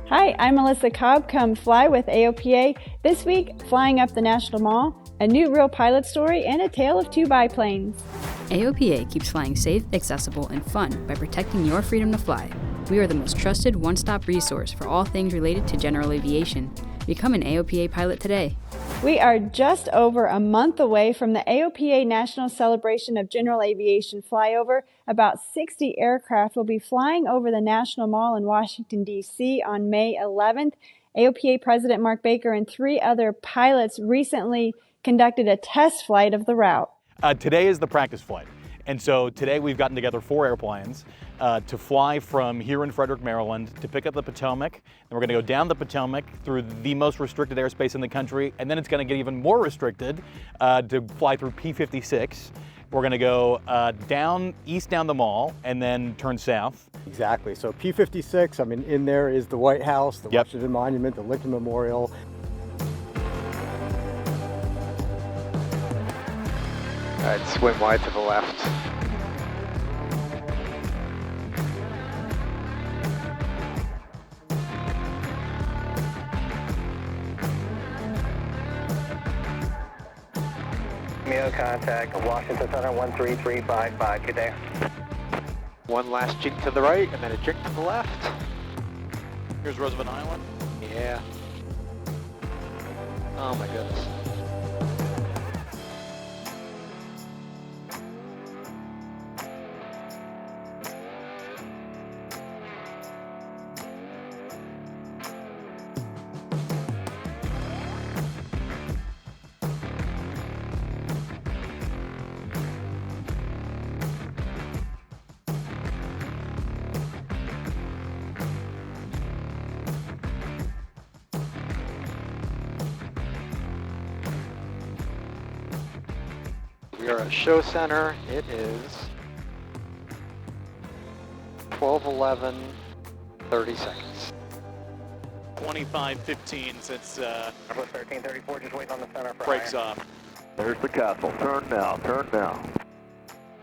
Hi, I'm Melissa Cobb. Come fly with AOPA. This week, flying up the National Mall, a new real pilot story, and a tale of two biplanes. AOPA keeps flying safe, accessible, and fun by protecting your freedom to fly. We are the most trusted one-stop resource for all things related to general aviation. Become an AOPA pilot today. We are just over a month away from the AOPA National Celebration of General Aviation Flyover. About 60 aircraft will be flying over the National Mall in Washington, D.C. on May 11th. AOPA President Mark Baker and 3 other pilots recently conducted a test flight of the route. Today is the practice flight. And so today we've gotten together 4 airplanes to fly from here in Frederick, Maryland, to pick up the Potomac. And we're going to go down the Potomac through the most restricted airspace in the country. And then it's going to get even more restricted to fly through P56. We're going to go east down the mall and then turn south. Exactly. So P56, I mean, in there is the White House, the Washington Monument, the Lincoln Memorial. All right, swim wide to the left. MEO contact, Washington Center 13355, good day. One last jink to the right and then a jink to the left. Here's Roosevelt Island. Yeah. Oh my goodness. We are at Show Center. It is 12:11, 30 seconds. 25:15 since 1334, just waiting on the center for breaks higher. off. There's the castle. Turn now, turn now.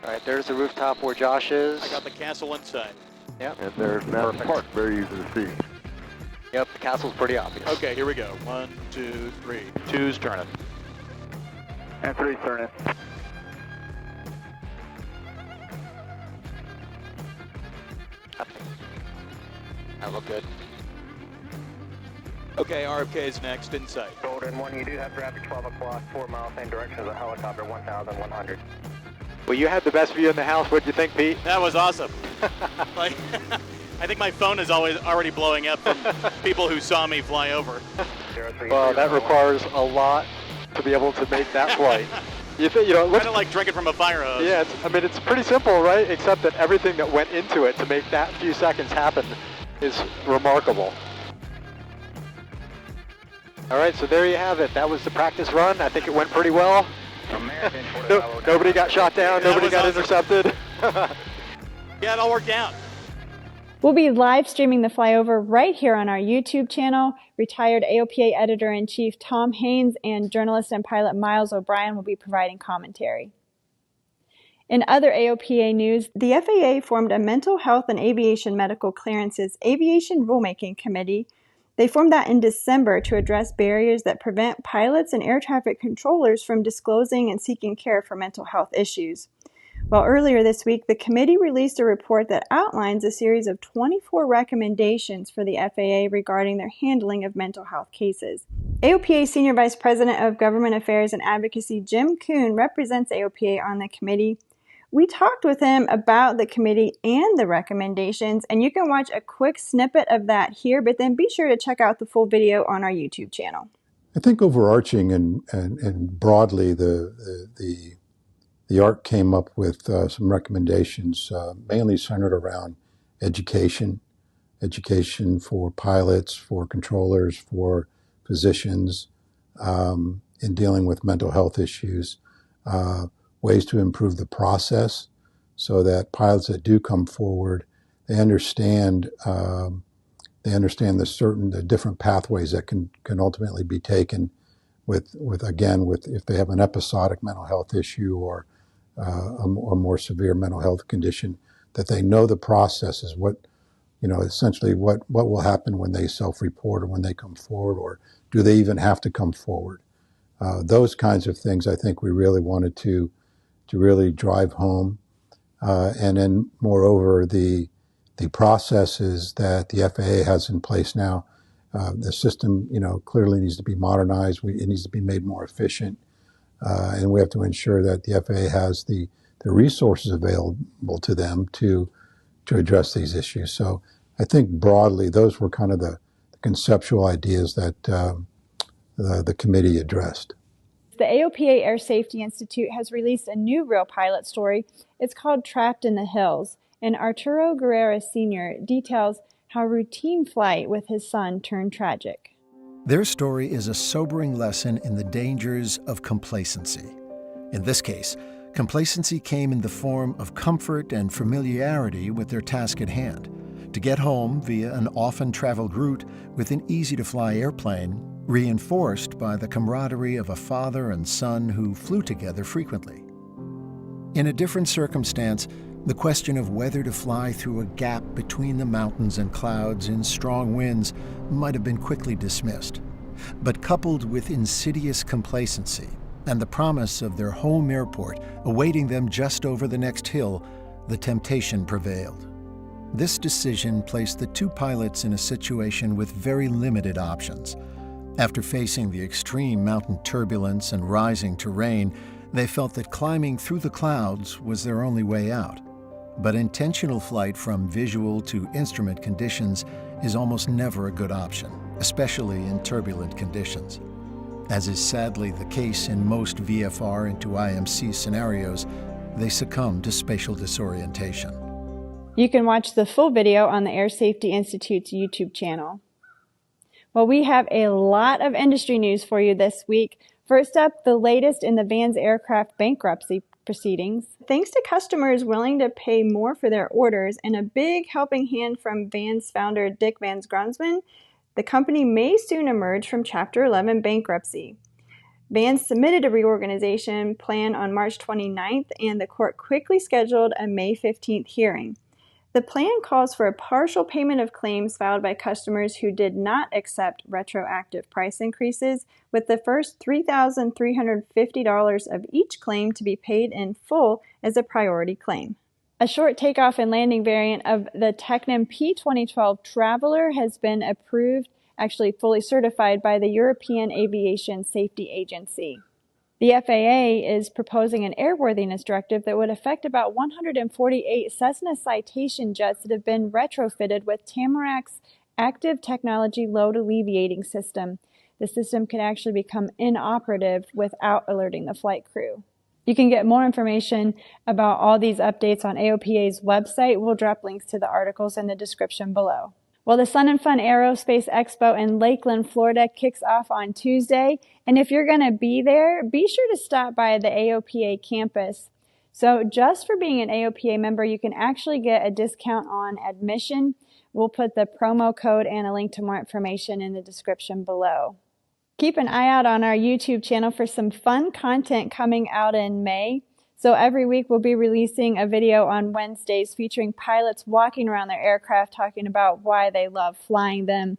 All right, there's the rooftop where Josh is. I got the castle inside. Yep. And there's Madison Park, very easy to see. Yep, the castle's pretty obvious. Okay, here we go. 1, 2, 3. 2's turning. And 3's turning. That look good. Okay, RFK is next, inside. Golden 1, you do have traffic 12 o'clock, 4 miles, same direction as a helicopter, 1,100. Well, you had the best view in the house. What'd you think, Pete? That was awesome. Like, I think my phone is already blowing up from people who saw me fly over. Well, that requires a lot to be able to make that flight. You know, Kind of like drinking from a fire hose. Yeah, it's pretty simple, right? Except that everything that went into it to make that few seconds happen is remarkable. All right, so there you have it. That was the practice run. I think it went pretty well. Nobody got shot down. Nobody got intercepted. Yeah, it all worked out. We'll be live streaming the flyover right here on our YouTube channel. Retired AOPA Editor-in-Chief Tom Haynes and journalist and pilot Miles O'Brien will be providing commentary. In other AOPA news, the FAA formed a Mental Health and Aviation Medical Clearances Aviation Rulemaking Committee. They formed that in December to address barriers that prevent pilots and air traffic controllers from disclosing and seeking care for mental health issues. Well, earlier this week, the committee released a report that outlines a series of 24 recommendations for the FAA regarding their handling of mental health cases. AOPA Senior Vice President of Government Affairs and Advocacy Jim Kuhn represents AOPA on the committee. We talked with him about the committee and the recommendations, and you can watch a quick snippet of that here, but then be sure to check out the full video on our YouTube channel. I think overarching and broadly, the ARC came up with some recommendations, mainly centered around education for pilots, for controllers, for physicians, in dealing with mental health issues, ways to improve the process so that pilots that do come forward, they understand the different pathways that can ultimately be taken with if they have an episodic mental health issue or a more severe mental health condition, that they know the process is what essentially what will happen when they self-report or when they come forward, or do they even have to come forward? Those kinds of things I think we really wanted to really drive home. And then moreover, the processes that the FAA has in place now, the system, clearly needs to be modernized. It needs to be made more efficient. And we have to ensure that the FAA has the resources available to them to address these issues. So I think broadly, those were kind of the conceptual ideas that the committee addressed. The AOPA Air Safety Institute has released a new real pilot story. It's called Trapped in the Hills, and Arturo Guerrera Sr. details how routine flight with his son turned tragic. Their story is a sobering lesson in the dangers of complacency. In this case, complacency came in the form of comfort and familiarity with their task at hand, to get home via an often traveled route with an easy-to-fly airplane, reinforced by the camaraderie of a father and son who flew together frequently. In a different circumstance, the question of whether to fly through a gap between the mountains and clouds in strong winds might have been quickly dismissed. But coupled with insidious complacency and the promise of their home airport awaiting them just over the next hill, the temptation prevailed. This decision placed the two pilots in a situation with very limited options. After facing the extreme mountain turbulence and rising terrain, they felt that climbing through the clouds was their only way out. But intentional flight from visual to instrument conditions is almost never a good option, especially in turbulent conditions. As is sadly the case in most VFR into IMC scenarios, they succumb to spatial disorientation. You can watch the full video on the Air Safety Institute's YouTube channel. Well, we have a lot of industry news for you this week. First up, the latest in the Van's aircraft bankruptcy proceedings. Thanks to customers willing to pay more for their orders and a big helping hand from Van's founder Dick Van Grunsman, the company may soon emerge from Chapter 11 bankruptcy. Vans submitted a reorganization plan on March 29th, and the court quickly scheduled a May 15th hearing. The plan calls for a partial payment of claims filed by customers who did not accept retroactive price increases, with the first $3,350 of each claim to be paid in full as a priority claim. A short takeoff and landing variant of the Tecnam P2012 Traveler has been approved, actually fully certified by the European Aviation Safety Agency. The FAA is proposing an airworthiness directive that would affect about 148 Cessna Citation jets that have been retrofitted with Tamarac's active technology load alleviating system. The system can actually become inoperative without alerting the flight crew. You can get more information about all these updates on AOPA's website. We'll drop links to the articles in the description below. Well, the Sun and Fun Aerospace Expo in Lakeland, Florida kicks off on Tuesday. And if you're going to be there, be sure to stop by the AOPA campus. So just for being an AOPA member, you can actually get a discount on admission. We'll put the promo code and a link to more information in the description below. Keep an eye out on our YouTube channel for some fun content coming out in May. So every week we'll be releasing a video on Wednesdays featuring pilots walking around their aircraft talking about why they love flying them.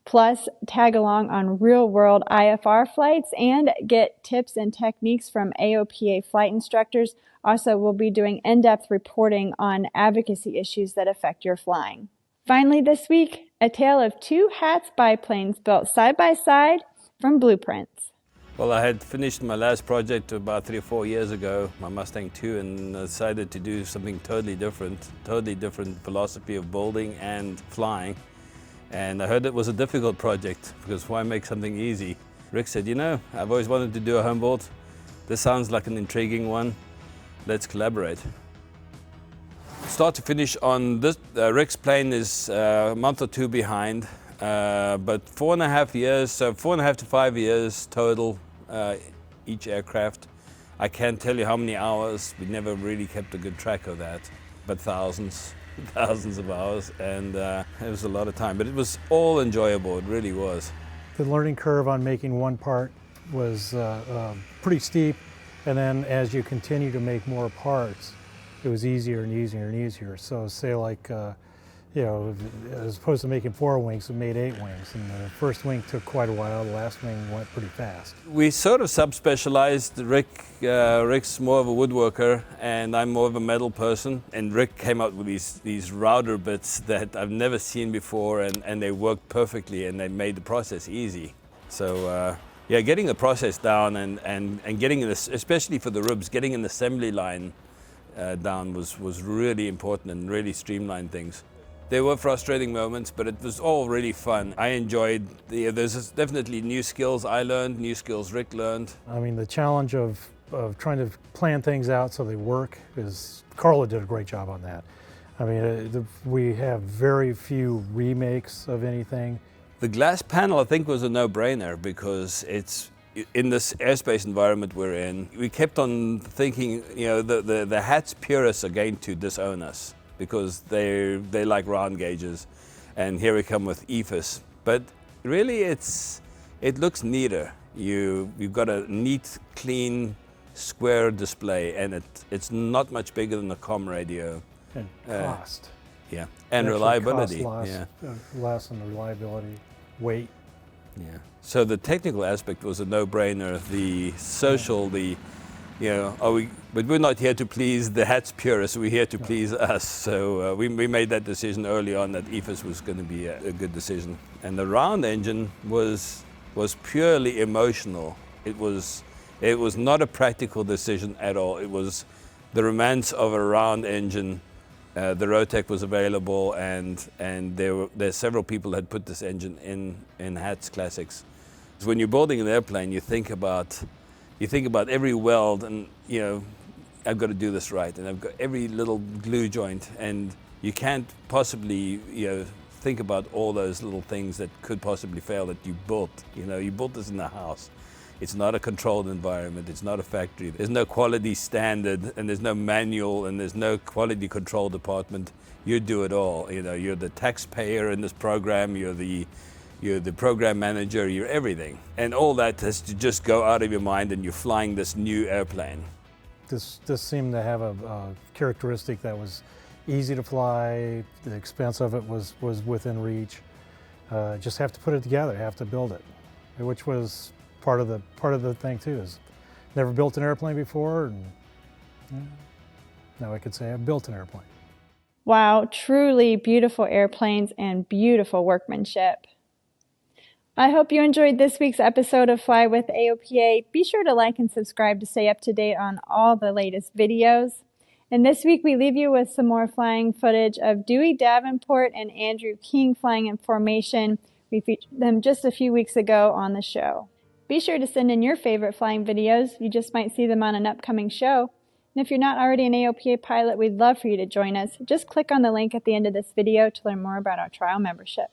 Plus, tag along on real-world IFR flights and get tips and techniques from AOPA flight instructors. Also, we'll be doing in-depth reporting on advocacy issues that affect your flying. Finally this week, a tale of two Hatz biplanes built side by side from blueprints. Well, I had finished my last project about 3 or 4 years ago, my Mustang II, and decided to do something totally different philosophy of building and flying. And I heard it was a difficult project, because why make something easy? Rick said, I've always wanted to do a home build. This sounds like an intriguing one. Let's collaborate. Start to finish on this, Rick's plane is a month or two behind, but 4.5 years, so 4.5 to 5 years total. Each aircraft. I can't tell you how many hours. We never really kept a good track of that, but thousands of hours, and it was a lot of time, but it was all enjoyable. It really was. The learning curve on making one part was pretty steep, and then as you continue to make more parts, it was easier and easier and easier. So say like you know, as opposed to making 4 wings, we made 8 wings. And the first wing took quite a while. The last wing went pretty fast. We sort of subspecialized. Rick's more of a woodworker, and I'm more of a metal person. And Rick came out with these router bits that I've never seen before, and they worked perfectly, and they made the process easy. So yeah, getting the process down and getting this, especially for the ribs, getting an assembly line down was really important and really streamlined things. There were frustrating moments, but it was all really fun. I enjoyed, there's definitely new skills I learned, new skills Rick learned. I mean, the challenge of trying to plan things out so they work is, Carla did a great job on that. I mean, we have very few remakes of anything. The glass panel, I think, was a no-brainer because it's, in this airspace environment we're in, we kept on thinking, you know, the Hatz purists are going to disown us, because they like round gauges, and here we come with EFIS. But really it looks neater. You've got a neat, clean, square display, and it's not much bigger than a comm radio. And cost. Yeah, and reliability. Less in reliability, weight. Yeah. So the technical aspect was a no-brainer. The social, but we're not here to please the Hatz purists, we're here to please us. So we made that decision early on that EFIS was going to be a good decision. And the round engine was purely emotional. It was not a practical decision at all. It was the romance of a round engine. The Rotec was available, and there's several people that had put this engine in Hatz Classics. So when you're building an airplane, you think about every weld, and I've got to do this right, and I've got every little glue joint, and you can't possibly think about all those little things that could possibly fail that you built. You built this in the house. It's not a controlled environment. It's not a factory. There's no quality standard, and there's no manual, and there's no quality control department. You do it all. You're the taxpayer in this program. You're the program manager. You're everything, and all that has to just go out of your mind, and you're flying this new airplane. This seemed to have a characteristic that was easy to fly. The expense of it was within reach. Just have to put it together. Have to build it, which was part of the thing too. Is never built an airplane before, and now I could say I've built an airplane. Wow, truly beautiful airplanes and beautiful workmanship. I hope you enjoyed this week's episode of Fly with AOPA. Be sure to like and subscribe to stay up to date on all the latest videos. And this week we leave you with some more flying footage of Dewey Davenport and Andrew King flying in formation. We featured them just a few weeks ago on the show. Be sure to send in your favorite flying videos. You just might see them on an upcoming show. And if you're not already an AOPA pilot, we'd love for you to join us. Just click on the link at the end of this video to learn more about our trial membership.